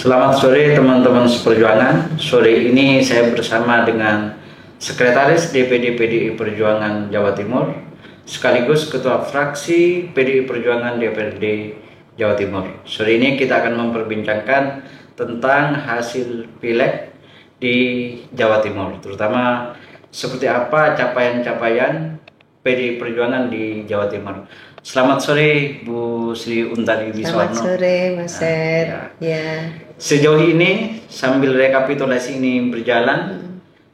Selamat sore teman-teman seperjuangan. Sore ini saya bersama dengan Sekretaris DPD PDI Perjuangan Jawa Timur, sekaligus Ketua Fraksi PDI Perjuangan DPRD Jawa Timur. Sore ini kita akan memperbincangkan tentang hasil pileg di Jawa Timur, terutama seperti apa capaian-capaian PDI Perjuangan di Jawa Timur. Selamat sore Bu Sri Untari Wiswarno. Selamat sore Mas Ser. Ya. Sejauh ini sambil rekapitulasi ini berjalan,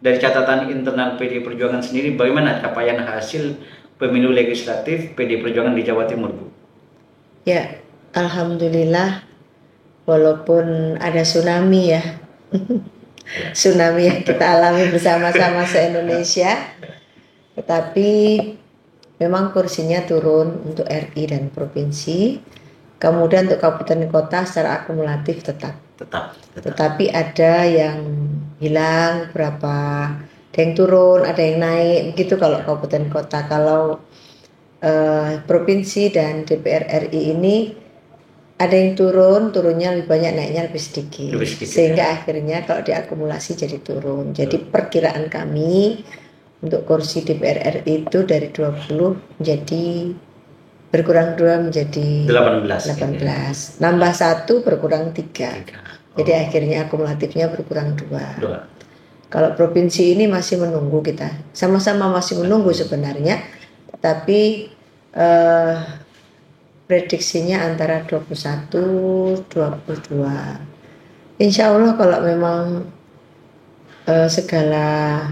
dari catatan internal PDI Perjuangan sendiri, bagaimana capaian hasil pemilu legislatif PDI Perjuangan di Jawa Timur, Bu? Ya, alhamdulillah, walaupun ada tsunami ya, tsunami yang kita alami bersama-sama se-Indonesia, tetapi memang kursinya turun untuk RI dan provinsi. Kemudian untuk kabupaten kota secara akumulatif tetap. Tetapi ada yang hilang berapa, ada yang turun, ada yang naik, begitu kalau kabupaten kota. Kalau provinsi dan DPR RI ini ada yang turunnya lebih banyak, naiknya lebih sedikit. Sehingga akhirnya kalau diakumulasi jadi turun. Jadi perkiraan kami untuk kursi DPR RI itu dari 20 menjadi berkurang 2 menjadi 18. Nambah 1 berkurang 3. Jadi akhirnya akumulatifnya berkurang 2. Kalau provinsi ini masih menunggu, kita sama-sama masih menunggu sebenarnya, tapi prediksinya antara 21, 22. Insya Allah kalau memang segala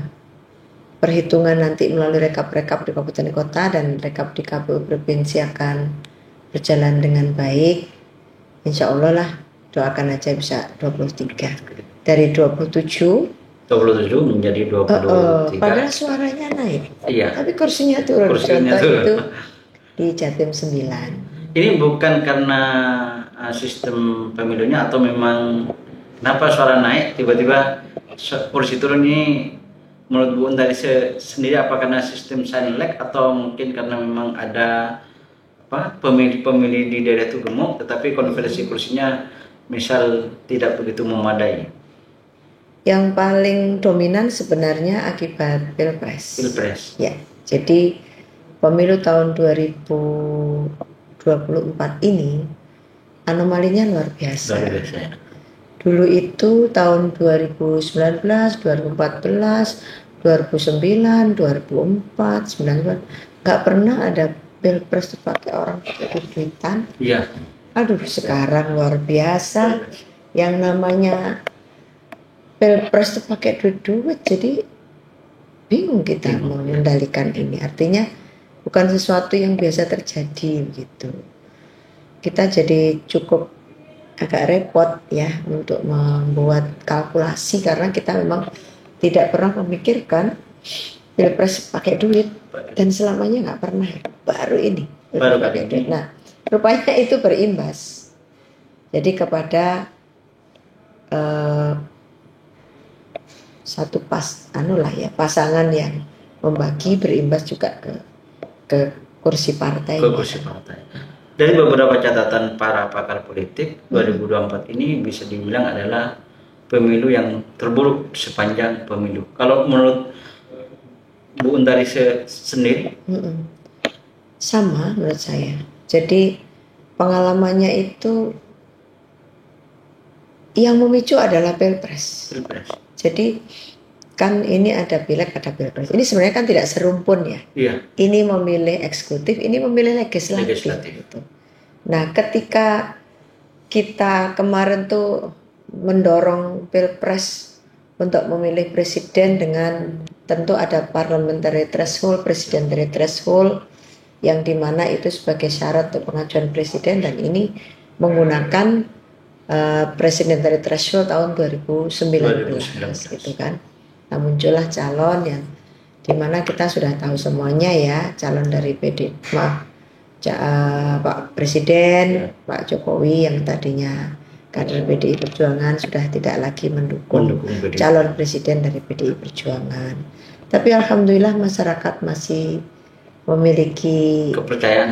perhitungan nanti melalui rekap-rekap di kabupaten kota dan rekap di KPU provinsi akan berjalan dengan baik, insya Allah lah, doakan aja bisa 23 dari 27 menjadi 23. padahal suaranya naik, iya, tapi kursinya turun. Contoh itu di Jatim 9. Ini bukan karena sistem pemilunya, atau memang kenapa suara naik tiba-tiba kursi turun ini? Menurut Bu Untari sendiri, apa karena sistem Sinlek atau mungkin karena memang ada pemilih-pemilih di daerah itu gemuk, tetapi konversi kursinya misal tidak begitu memadai? Yang paling dominan sebenarnya akibat pilpres. Ya, jadi pemilu tahun 2024 ini anomalinya luar biasa. Dulu itu tahun 2019, 2014, 2009, 2004, 2009 nggak pernah ada pilpres pakai orang pakai duitan. Iya. Aduh, sekarang luar biasa. Yang namanya pilpres pakai duit, jadi bingung kita mengendalikan ini. Artinya bukan sesuatu yang biasa terjadi gitu. Kita jadi cukup agak repot ya untuk membuat kalkulasi, karena kita memang tidak pernah memikirkan pilpres pakai duit, dan selamanya nggak pernah, baru ini pakai duit. Nah, rupanya itu berimbas jadi kepada satu pasangan yang membagi, berimbas juga ke kursi partai. Dari beberapa catatan para pakar politik, 2024 ini bisa dibilang adalah pemilu yang terburuk sepanjang pemilu. Kalau menurut Bu Untari sendiri? Sama menurut saya. Jadi pengalamannya itu yang memicu adalah pilpres. Jadi kan ini ada pileg, ada pilpres. Ini sebenarnya kan tidak serumpun ya. Iya. Ini memilih eksekutif, ini memilih legislatif. Gitu. Nah, ketika kita kemarin tuh mendorong pilpres untuk memilih presiden dengan tentu ada parliamentary threshold, presidential threshold, yang dimana itu sebagai syarat untuk pengajuan presiden, dan ini menggunakan presidential threshold tahun 2019 gitu kan. Nah, muncullah calon yang dimana kita sudah tahu semuanya ya, calon dari Pak Presiden, Pak Jokowi yang tadinya kader PDI Perjuangan sudah tidak lagi mendukung calon presiden dari PDI Perjuangan. Tapi alhamdulillah masyarakat masih memiliki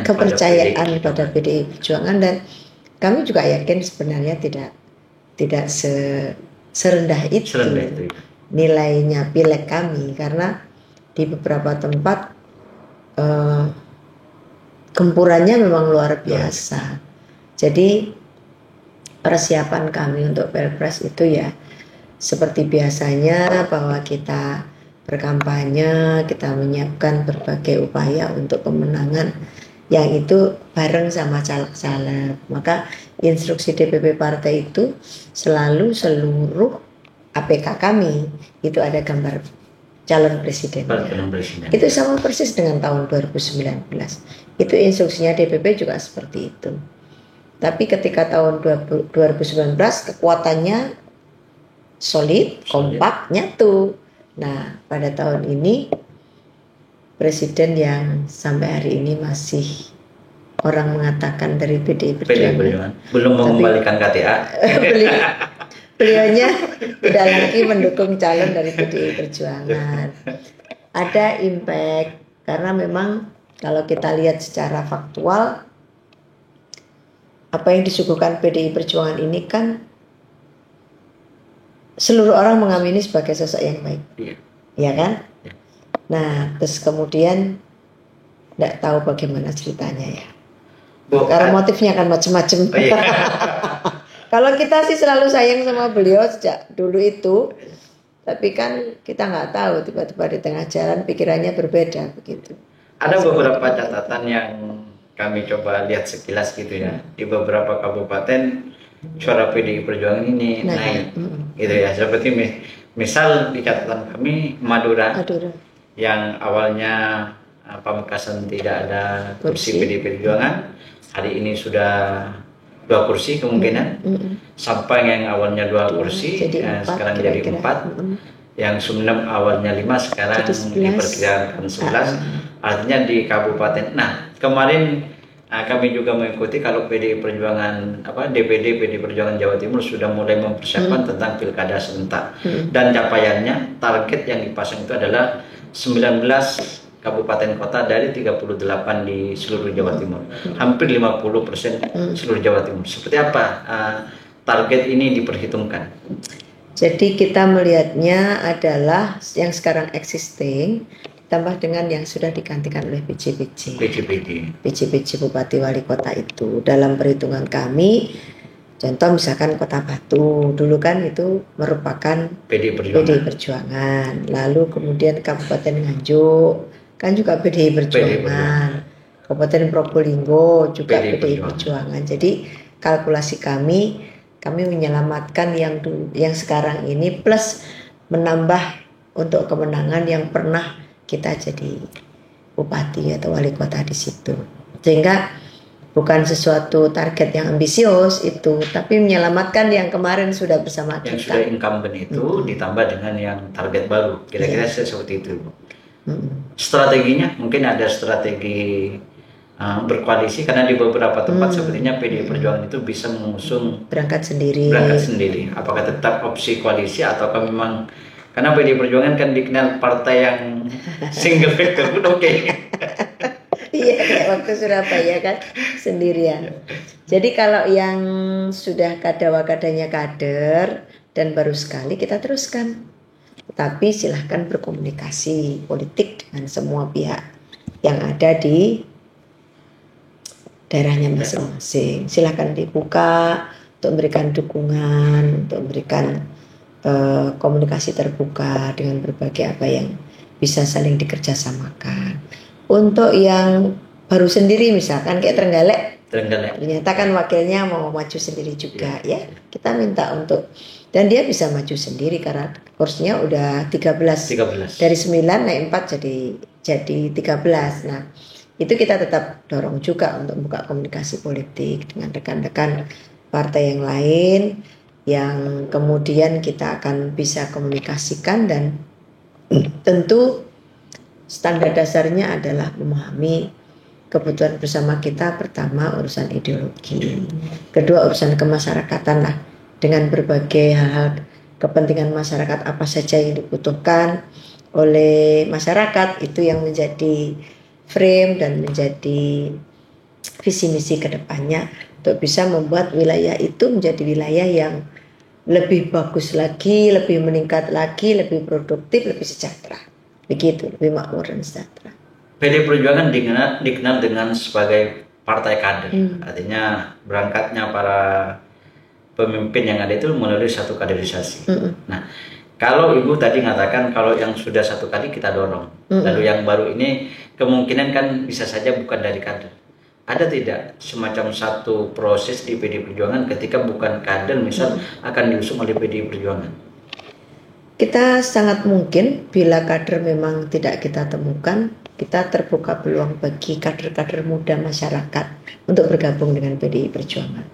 kepercayaan pada PDI Perjuangan, dan kami juga yakin sebenarnya tidak tidak serendah itu Serendah itu. nilainya pileg kami, karena di beberapa tempat gempurannya memang luar biasa. Jadi persiapan kami untuk Pilpres itu ya seperti biasanya, bahwa kita berkampanye, kita menyiapkan berbagai upaya untuk kemenangan yang itu bareng sama caleg-caleg. Maka instruksi DPP partai itu selalu seluruh APK kami itu ada gambar calon presiden. Itu sama persis dengan tahun 2019. Itu instruksinya DPP juga seperti itu. Tapi ketika tahun 2019 kekuatannya solid, kompak, nyatu. Nah, pada tahun ini presiden yang sampai hari ini masih orang mengatakan dari PDI Perjuangan belum mengembalikan KTA. Beliaunya tidak lagi mendukung calon dari PDI Perjuangan. Ada impact karena memang kalau kita lihat secara faktual, apa yang disuguhkan PDI Perjuangan ini kan seluruh orang mengamini sebagai sosok yang baik, ya kan? Nah, terus kemudian tidak tahu bagaimana ceritanya ya. Karena motifnya kan macam-macam. Kalau kita sih selalu sayang sama beliau sejak dulu itu, tapi kan kita nggak tahu tiba-tiba di tengah jalan pikirannya berbeda begitu. Ada beberapa catatan yang kami coba lihat sekilas gitu ya, di beberapa kabupaten suara PDI Perjuangan ini naik gitu ya, seperti misal di catatan kami Madura. Yang awalnya Pamekasan tidak ada kursi PDI Perjuangan, hari ini sudah 2 kursi kemungkinan. Sampang yang awalnya 2 kursi sekarang jadi 4. Yang Sumeneb awalnya 5 sekarang diperkirakan 11. Artinya di kabupaten. Nah, kemarin kami juga mengikuti kalau PDI Perjuangan DPD PDI Perjuangan Jawa Timur sudah mulai mempersiapkan tentang pilkada serentak. Dan capaiannya target yang dipasang itu adalah 19 kabupaten kota dari 38 di seluruh Jawa Timur. Hampir 50% seluruh Jawa Timur. Seperti apa target ini diperhitungkan? Jadi kita melihatnya adalah yang sekarang existing ditambah dengan yang sudah digantikan oleh PJ Bupati Wali Kota itu. Dalam perhitungan kami, contoh misalkan Kota Batu, dulu kan itu merupakan PDI Perjuangan. Lalu kemudian Kabupaten Nganjuk kan juga PDI Perjuangan. Kabupaten Probolinggo juga PDI Perjuangan. Jadi kalkulasi kami menyelamatkan yang sekarang ini plus menambah untuk kemenangan yang pernah kita jadi bupati atau wali kota di situ. Sehingga bukan sesuatu target yang ambisius itu, tapi menyelamatkan yang kemarin sudah bersama kita. Yang sudah incumbent itu ditambah dengan yang target baru. Kira-kira seperti itu. Strateginya mungkin ada strategi berkoalisi, karena di beberapa tempat sepertinya PDI Perjuangan itu bisa mengusung berangkat sendiri. Apakah tetap opsi koalisi ataukah memang, karena PDI Perjuangan kan dikenal partai yang single factor pun oke. Iya, kayak waktu Surabaya kan sendirian. Jadi kalau yang sudah kadanya kader dan baru sekali kita teruskan. Tapi silahkan berkomunikasi politik dengan semua pihak yang ada di daerahnya masing-masing. Silahkan dibuka untuk memberikan dukungan, untuk memberikan komunikasi terbuka dengan berbagai apa yang bisa saling dikerjasamakan. Untuk yang baru sendiri misalkan kayak Trenggalek, ternyata kan wakilnya mau maju sendiri juga ya. Kita minta untuk, dan dia bisa maju sendiri karena kursinya udah 13. Dari 9 naik 4 jadi 13. Nah, itu kita tetap dorong juga untuk buka komunikasi politik dengan rekan-rekan partai yang lain, yang kemudian kita akan bisa komunikasikan. Dan tentu standar dasarnya adalah memahami kebutuhan bersama kita. Pertama urusan ideologi, kedua urusan kemasyarakatan lah, dengan berbagai hal kepentingan masyarakat apa saja yang dibutuhkan oleh masyarakat, itu yang menjadi frame dan menjadi visi misi kedepannya untuk bisa membuat wilayah itu menjadi wilayah yang lebih bagus lagi, lebih meningkat lagi, lebih produktif, lebih sejahtera. Begitu, lebih makmur dan sejahtera. PD Perjuangan dikenal dengan sebagai partai kader. Artinya berangkatnya para pemimpin yang ada itu melalui satu kaderisasi. Nah, kalau Ibu tadi mengatakan kalau yang sudah satu kali kita dorong, lalu yang baru ini kemungkinan kan bisa saja bukan dari kader. Ada tidak semacam satu proses di PD Perjuangan ketika bukan kader misal akan diusung oleh PD Perjuangan? Kita sangat mungkin bila kader memang tidak kita temukan, kita terbuka peluang bagi kader-kader muda masyarakat untuk bergabung dengan PDI Perjuangan.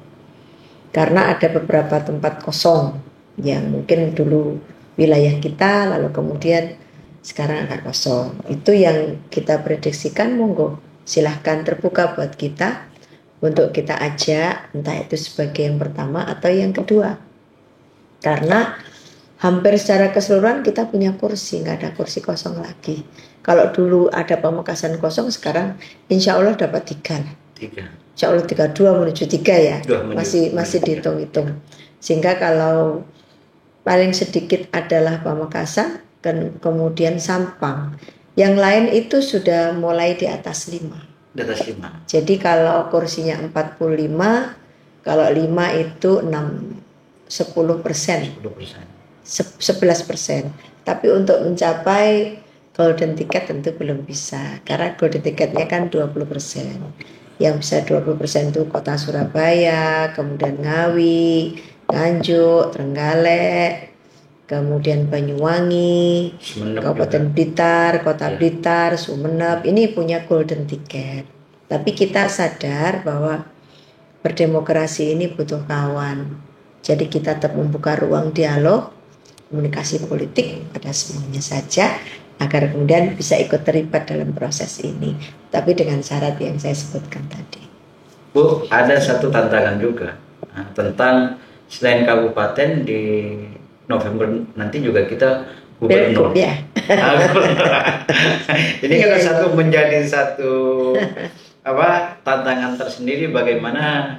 Karena ada beberapa tempat kosong yang mungkin dulu wilayah kita, lalu kemudian sekarang agak kosong. Itu yang kita prediksikan, monggo silahkan terbuka buat kita untuk kita ajak, entah itu sebagai yang pertama atau yang kedua. Karena hampir secara keseluruhan kita punya kursi, nggak ada kursi kosong lagi. Kalau dulu ada Pamekasan kosong, sekarang insya Allah dapat 3 lah. 3. Insya Allah 32 menuju 3 ya, masih dihitung-hitung. Sehingga kalau paling sedikit adalah Pamekasan, dan kemudian Sampang. Yang lain itu sudah mulai di atas 5. Di atas 5. Jadi kalau kursinya 45, kalau 5 itu 6, 10%. 11%. Tapi untuk mencapai golden ticket tentu belum bisa, karena golden ticketnya kan 20%. Yang bisa 20% itu kota Surabaya, kemudian Ngawi, Nganjuk, Trenggalek, kemudian Banyuwangi, Kabupaten Blitar, Kota Blitar, Sumeneb, ini punya golden ticket. Tapi kita sadar bahwa berdemokrasi ini butuh kawan. Jadi kita tetap membuka ruang dialog, komunikasi politik pada semuanya saja, agar kemudian bisa ikut terlibat dalam proses ini. Tapi dengan syarat yang saya sebutkan tadi. Bu, ada satu tantangan juga tentang selain kabupaten di November nanti juga kita gubernur. Ya. Ini kan satu menjadi satu tantangan tersendiri bagaimana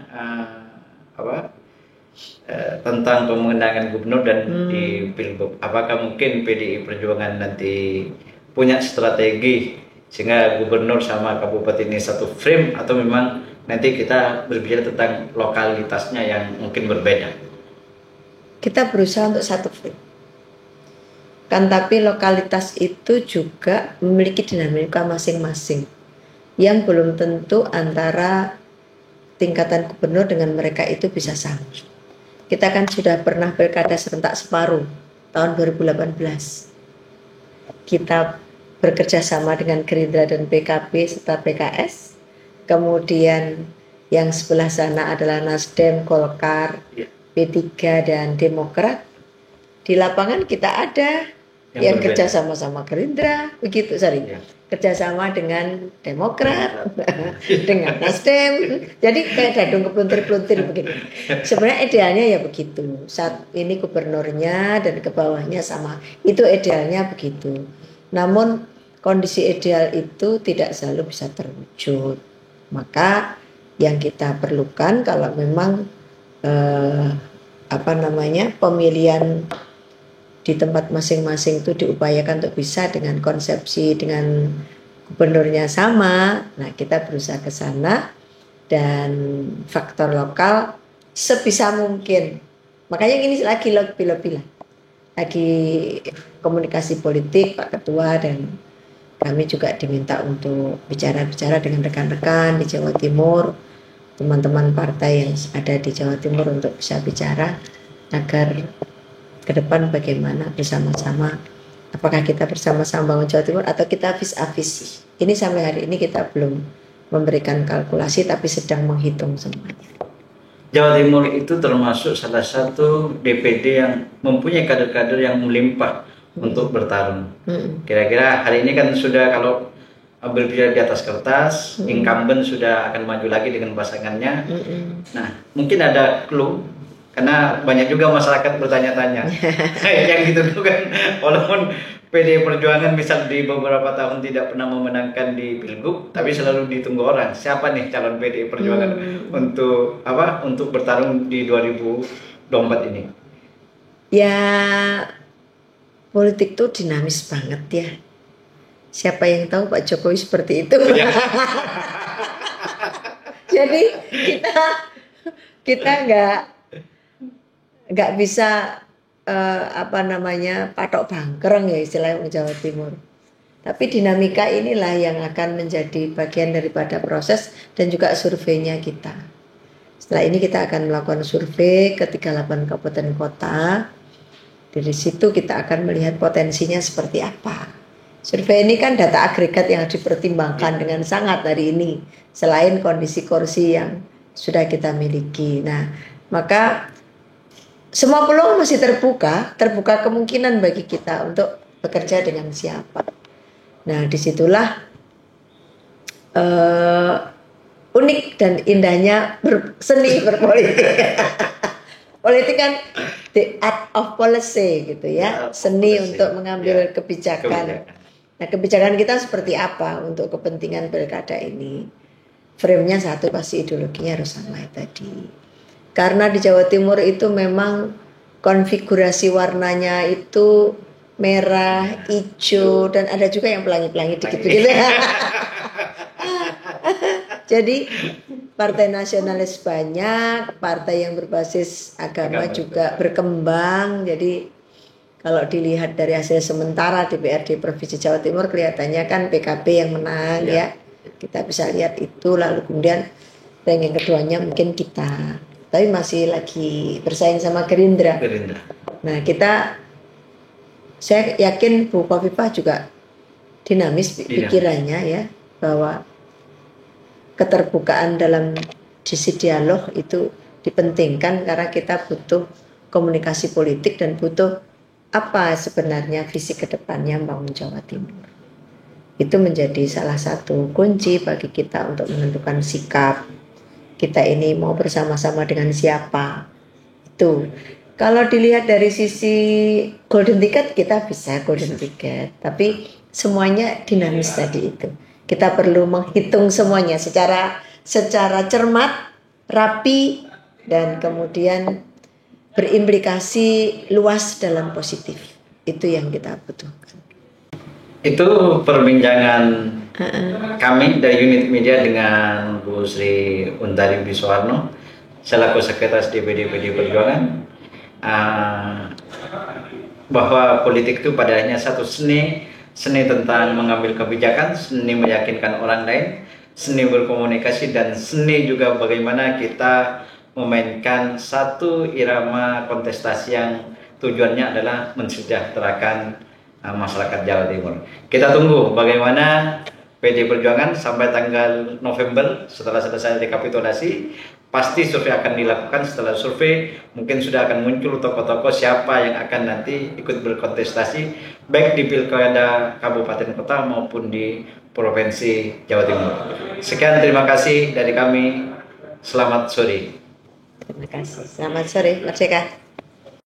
tentang pemenangan gubernur dan di Pilgub. Apakah mungkin PDI Perjuangan nanti punya strategi sehingga gubernur sama kabupaten ini satu frame, atau memang nanti kita berbicara tentang lokalitasnya yang mungkin berbeda? Kita berusaha untuk satu frame. Kan tapi lokalitas itu juga memiliki dinamika masing-masing yang belum tentu antara tingkatan gubernur dengan mereka itu bisa sama. Kita kan sudah pernah pilkada serentak separuh tahun 2018. Kita bekerja sama dengan Gerindra dan PKB serta PKS. Kemudian yang sebelah sana adalah Nasdem, Golkar, P3 dan Demokrat. Di lapangan kita ada yang kerja sama-sama Gerindra, begitu kerjasama dengan Demokrat, dengan Nasdem. Jadi kayak dadung kepeluntir-peluntir begitu. Sebenarnya idealnya ya begitu. Saat ini gubernurnya dan ke bawahnya sama. Itu idealnya begitu. Namun kondisi ideal itu tidak selalu bisa terwujud. Maka yang kita perlukan kalau memang pemilihan di tempat masing-masing itu diupayakan untuk bisa dengan konsepsi dengan gubernurnya sama. Nah, kita berusaha ke sana dan faktor lokal sebisa mungkin. Makanya ini lagi lebih lagi komunikasi politik Pak Ketua, dan kami juga diminta untuk bicara-bicara dengan rekan-rekan di Jawa Timur, teman-teman partai yang ada di Jawa Timur untuk bisa bicara agar ke depan bagaimana bersama-sama, apakah kita bersama-sama bangun Jawa Timur atau kita vis-a-vis. Ini sampai hari ini kita belum memberikan kalkulasi, tapi sedang menghitung semuanya. Jawa Timur itu termasuk salah satu DPD yang mempunyai kader-kader yang melimpah untuk bertarung. Kira-kira hari ini kan sudah, kalau berbicara di atas kertas, incumbent sudah akan maju lagi dengan pasangannya. Nah, mungkin ada clue, karena banyak juga masyarakat bertanya-tanya. Yang gitu kan, walaupun PDI Perjuangan misal di beberapa tahun tidak pernah memenangkan di Pilgub, tapi selalu ditunggu orang, siapa nih calon PDI Perjuangan untuk bertarung di 2024 ini. Ya, politik tuh dinamis banget ya. Siapa yang tahu Pak Jokowi seperti itu? Jadi kita nggak bisa patok bangkereng ya istilahnya Jawa Timur. Tapi dinamika inilah yang akan menjadi bagian daripada proses dan juga surveinya kita. Setelah ini kita akan melakukan survei ke 38 kabupaten kota. Dari situ kita akan melihat potensinya seperti apa. Survei ini kan data agregat yang dipertimbangkan dengan sangat hari ini. Selain kondisi kursi yang sudah kita miliki. Nah, maka semua peluang masih terbuka kemungkinan bagi kita untuk bekerja dengan siapa. Nah, disitulah unik dan indahnya seni berpolitik. Politik kan the art of policy gitu ya, seni untuk mengambil kebijakan. Nah, kebijakan kita seperti apa untuk kepentingan pilkada ini? Frame-nya satu, pasti ideologinya harus sama tadi. Karena di Jawa Timur itu memang konfigurasi warnanya itu merah, hijau, dan ada juga yang pelangi-pelangi dikit begitu. Jadi partai nasionalis banyak, partai yang berbasis agama juga berkembang. Jadi kalau dilihat dari hasil sementara DPRD Provinsi Jawa Timur kelihatannya kan PKB yang menang ya. Kita bisa lihat itu, lalu kemudian ranking keduanya mungkin kita. Tapi masih lagi bersaing sama Gerindra. Nah, saya yakin Bu Kofifa juga dinamis pikirannya ya, bahwa keterbukaan dalam sisi dialog itu dipentingkan karena kita butuh komunikasi politik dan butuh apa sebenarnya visi kedepannya membangun Jawa Timur. Itu menjadi salah satu kunci bagi kita untuk menentukan sikap kita ini mau bersama-sama dengan siapa. Itu kalau dilihat dari sisi golden ticket, kita bisa golden ticket, tapi semuanya dinamis tadi itu. Kita perlu menghitung semuanya secara cermat, rapi, dan kemudian berimplikasi luas dalam positif. Itu yang kita butuhkan. Itu perbincangan kami dari unit media dengan Bu Sri Untari Biswarno selaku Sekretaris DPD PDI Perjuangan, bahwa politik itu padanya satu seni tentang mengambil kebijakan, seni meyakinkan orang lain, seni berkomunikasi, dan seni juga bagaimana kita memainkan satu irama kontestasi yang tujuannya adalah mensejahterakan masyarakat Jawa Timur. Kita tunggu bagaimana PDI Perjuangan sampai tanggal November setelah selesai rekapitulasi. Pasti survei akan dilakukan. Setelah survei mungkin sudah akan muncul tokoh-tokoh siapa yang akan nanti ikut berkontestasi baik di pilkada kabupaten kota maupun di provinsi Jawa Timur. Sekian, terima kasih dari kami. Selamat sore. Terima kasih. Selamat sore, Merdeka.